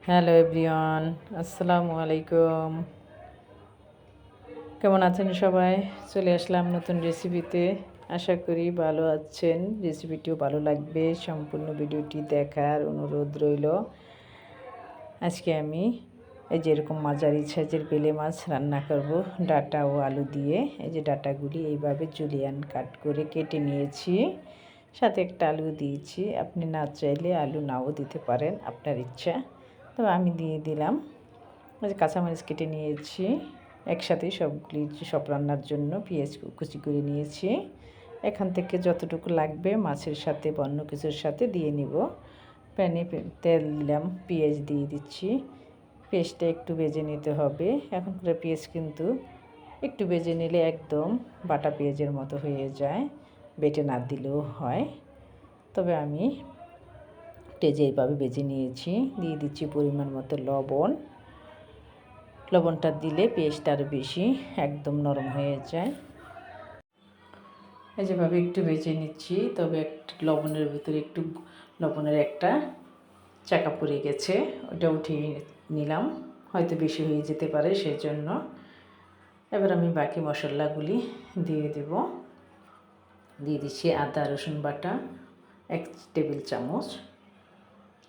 Hello everyone, আসসালামু আলাইকুম। কেমন আছেন সবাই? চলে আসলাম নতুন রেসিপিতে। আশা করি ভালো আছেন, রেসিপিটিও ভালো লাগবে। সম্পূর্ণ ভিডিওটি দেখার অনুরোধ রইল। আজকে আমি এই যে এরকম মাঝারি সাইজের বেলে মাছ রান্না করব ডাঁটা ও আলু দিয়ে। এই যে ডাঁটাগুলি এইভাবে জুলিয়ান কাট করে কেটে নিয়েছি, সাথে একটা আলু দিয়েছি। আপনি না চাইলে আলু নাও দিতে পারেন, আপনার ইচ্ছা। তো আমি দিয়ে দিলাম। কাঁচামরিচ কেটে নিয়েছি একসাথে সবগুলি, সব রান্নার জন্য পেঁয়াজ কুচি করে নিয়েছি। এখান থেকে যতটুকু লাগবে মাছের সাথে বা অন্য কিছুর সাথে দিয়ে নিব। প্যানে তেল দিলাম, পেঁয়াজ দিয়ে দিচ্ছি। পেঁয়াজটা একটু ভেজে নিতে হবে। এখনকার পেঁয়াজ কিন্তু একটু ভেজে নিলে একদম বাটা পেঁয়াজের মতো হয়ে যায়, বেটে না দিলেও হয়। তবে আমি টেজে এইভাবে ভেজে নিয়েছি। দিয়ে দিচ্ছি পরিমাণ মতো লবণ। লবণটা দিলে পেঁয়াজটা আরও বেশি একদম নরম হয়ে যায়। এই যেভাবে একটু ভেজে নিচ্ছি। তবে একটা লবণের ভিতরে একটু লবণের একটা চাকা পড়ে গেছে, ওটা উঠিয়ে নিলাম। হয়তো বেশি হয়ে যেতে পারে, সেই জন্য। এবার আমি বাকি মশলাগুলি দিয়ে দেব। দিয়ে দিচ্ছি আদা রসুন বাটা 1 টেবিল চামচ।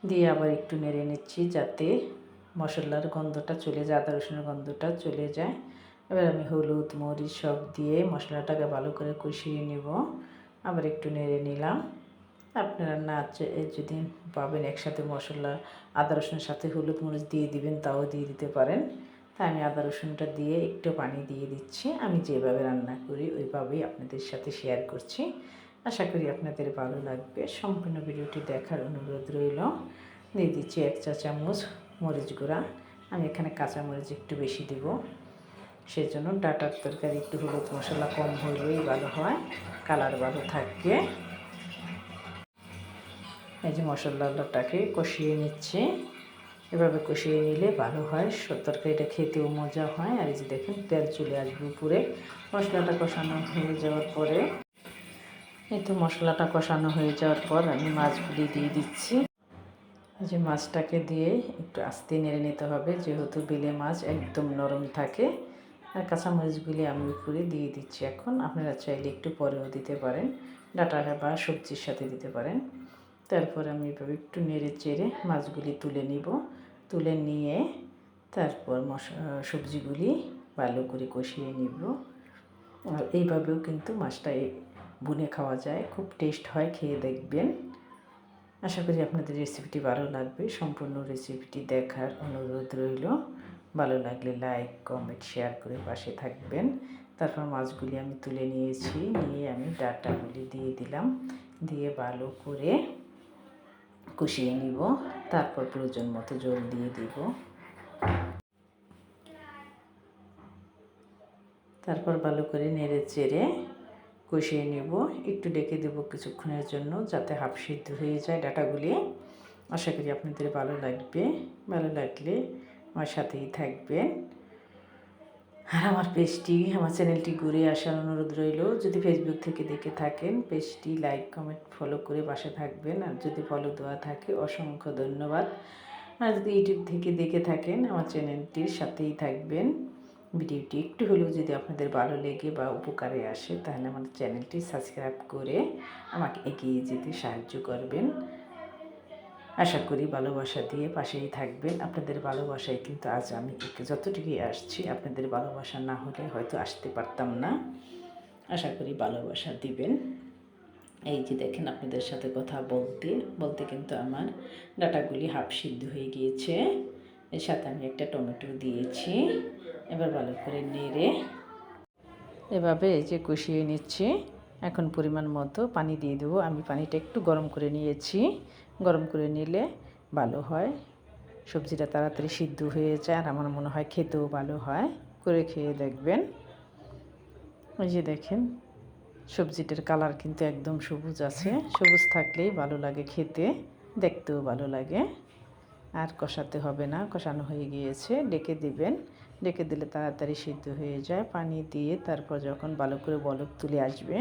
দিয়ে আবার একটু নেড়ে নিচ্ছি যাতে মশলার গন্ধটা চলে যায়, আদা রসুনের গন্ধটা চলে যায়। এবার আমি হলুদ মরিচ সব দিয়ে মশলাটাকে ভালো করে কষিয়ে নেব। আবার একটু নেড়ে নিলাম। আপনারা না যদি পাবেন একসাথে মশলা আদা রসুনের সাথে হলুদ মরিচ দিয়ে দিবেন, তাও দিয়ে দিতে পারেন। তাই আমি আদা রসুনটা দিয়ে একটু পানি দিয়ে দিচ্ছি। আমি যেভাবে রান্না করি ওইভাবেই আপনাদের সাথে শেয়ার করছি। আশা করি আপনাদের ভালো লাগবে। সম্পূর্ণ ভিডিওটি দেখার অনুরোধ রইল। দিয়ে দিচ্ছি 1 চা চামচ মরিচ গুঁড়া। আমি এখানে কাঁচা মরিচ একটু বেশি দেব, সেই জন্য ডাঁটার তরকারি একটু হলুদ মশলা কম হলেই ভালো হয়, কালার ভালো থাকবে। এই যে মশলাটাকে কষিয়ে নিচ্ছে। এভাবে কষিয়ে নিলে ভালো হয়, তরকারিটা খেতেও মজা হয়। আর এই যে দেখেন তেল চলে আসবে উপরে। মশলাটা কষানো হয়ে যাওয়ার পরে, এই তো মশলাটা কষানো হয়ে যাওয়ার পর আমি মাছগুলি দিয়ে দিচ্ছি। এই যে মাছটাকে দিয়ে একটু আস্তে নেড়ে নিতে হবে, যেহেতু বেলে মাছ একদম নরম থাকে। আর কাঁচামরিচগুলি আমি উপরে দিয়ে দিচ্ছি। এখন আপনারা চাইলে একটু পরেও দিতে পারেন, ডাঁটা বা সবজির সাথে দিতে পারেন। তারপর আমি এভাবে একটু নেড়ে চেড়ে মাছগুলি তুলে নিব। তুলে নিয়ে তারপর সবজিগুলি ভালো করে কষিয়ে নিব। আর এইভাবেও কিন্তু মাছটা ভুনে খাওয়া যায়, খুব টেস্ট হয়, খেয়ে দেখবেন। আশা করি আপনাদের রেসিপিটি ভালো লাগবে। সম্পূর্ণ রেসিপিটি দেখার অনুরোধ রইল। ভালো লাগলে লাইক কমেন্ট শেয়ার করে পাশে থাকবেন। তারপর মাছগুলি আমি তুলে নিয়েছি, নিয়ে আমি ডাঁটাগুলি দিয়ে দিলাম। দিয়ে ভালো করে কষিয়ে নিব। তারপর প্রয়োজন মতো জল দিয়ে দিব। তারপর ভালো করে নেড়ে চেড়ে কষিয়ে নেব। একটু ডেকে দেবো কিছুক্ষণের জন্য, যাতে হাফ সিদ্ধ হয়ে যায় ডাঁটাগুলি। আশা করি আপনাদের ভালো লাগবে। ভালো লাগলে আমার সাথেই থাকবেন। আর আমার আমার চ্যানেলটি ঘুরে আসার অনুরোধ রইল। যদি ফেসবুক থেকে দেখে থাকেন, পেজটি লাইক কমেন্ট ফলো করে পাশে থাকবেন। আর যদি ফলো দেওয়া থাকে অসংখ্য ধন্যবাদ। আর যদি ইউটিউব থেকে দেখে থাকেন, আমার চ্যানেলটির সাথেই থাকবেন। ভিডিওটি একটু হলেও যদি আপনাদের ভালো লেগে বা উপকারে আসে, তাহলে আমার চ্যানেলটি সাবস্ক্রাইব করে আমাকে এগিয়ে যেতে সাহায্য করবেন। আশা করি ভালোবাসা দিয়ে পাশেই থাকবেন। আপনাদের ভালোবাসায় কিন্তু আজ আমি যতটুকুই আসছি, আপনাদের ভালোবাসা না হলে হয়তো আসতে পারতাম না। আশা করি ভালোবাসা দিবেন। এই যে দেখেন, আপনাদের সাথে কথা বলতে বলতে কিন্তু আমার ডাঁটাগুলি হাফ সিদ্ধ হয়ে গিয়েছে। এর সাথে আমি একটা টমেটো দিয়েছি। এবার ভালো করে নেড়ে এভাবে এই যে কষিয়ে নিচ্ছি। এখন পরিমাণ মতো পানি দিয়ে দেবো। আমি পানিটা একটু গরম করে নিয়েছি। গরম করে নিলে ভালো হয়, সবজিটা তাড়াতাড়ি সিদ্ধ হয়ে যায়। আর আমার মনে হয় খেতেও ভালো হয়, করে খেয়ে দেখবেন। ওই যে দেখেন, সবজিটার কালার কিন্তু একদম সবুজ আছে। সবুজ থাকলেই ভালো লাগে খেতে, দেখতেও ভালো লাগে। আর কষাতে হবে না, কষানো হয়ে গিয়েছে। ডেকে দিবেন, ডেকে দিলে তাড়াতাড়ি সিদ্ধ হয়ে যায়। পানি দিয়ে তারপর যখন ভালো করে বলক তুলে আসবে,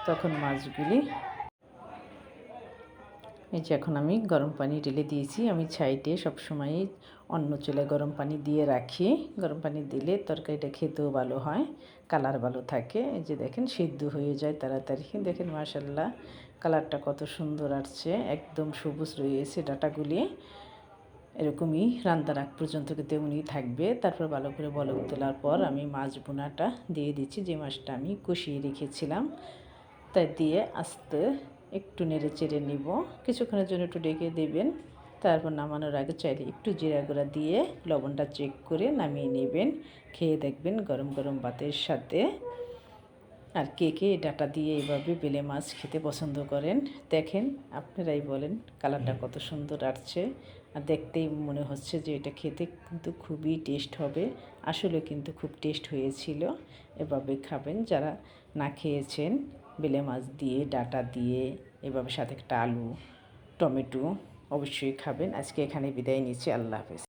তখন মাছগুলি এই যে এখন আমি গরম পানি ঢেলে দিয়েছি। আমি সাইডে সবসময় অন্য চুলায় গরম পানি দিয়ে রাখি। গরম পানি দিলে তরকারিটা খেতেও ভালো হয়, কালার ভালো থাকে। এই যে দেখেন সিদ্ধ হয়ে যায় তাড়াতাড়ি। দেখেন মাশাআল্লাহ কালারটা কত সুন্দর আসছে, একদম সবুজ রয়েছে ডাঁটাগুলি। এরকমই রান্নার আগ পর্যন্ত তেমনই থাকবে। তারপর ভালো করে বলক তোলার পর আমি মাছ বোনাটা দিয়ে দিচ্ছি, যে মাছটা আমি কষিয়ে রেখেছিলাম। তাই দিয়ে আস্তে একটু নেড়ে চেড়ে নিব। কিছুক্ষণের জন্য একটু ডেকে দেবেন। তারপর নামানোর আগে চাইলে একটু জিরা গুঁড়া দিয়ে লবণটা চেক করে নামিয়ে নেবেন। খেয়ে দেখবেন গরম গরম ভাতের সাথে। আর কে কে ডাঁটা দিয়ে এইভাবে বেলে মাছ খেতে পছন্দ করেন দেখেন, আপনারাই বলেন। কালারটা কত সুন্দর আসছে, আর দেখতেই মনে হচ্ছে যে এটা খেতে কিন্তু খুবই টেস্ট হবে। আসলে কিন্তু খুব টেস্ট হয়েছিল। এভাবে খাবেন যারা না খেয়েছেন, বেলে মাছ দিয়ে ডাঁটা দিয়ে এভাবে সাথে একটা আলু টমেটো অবশ্যই খাবেন। আজকে এখানে বিদায় নিচ্ছি, আল্লাহ হাফেজ।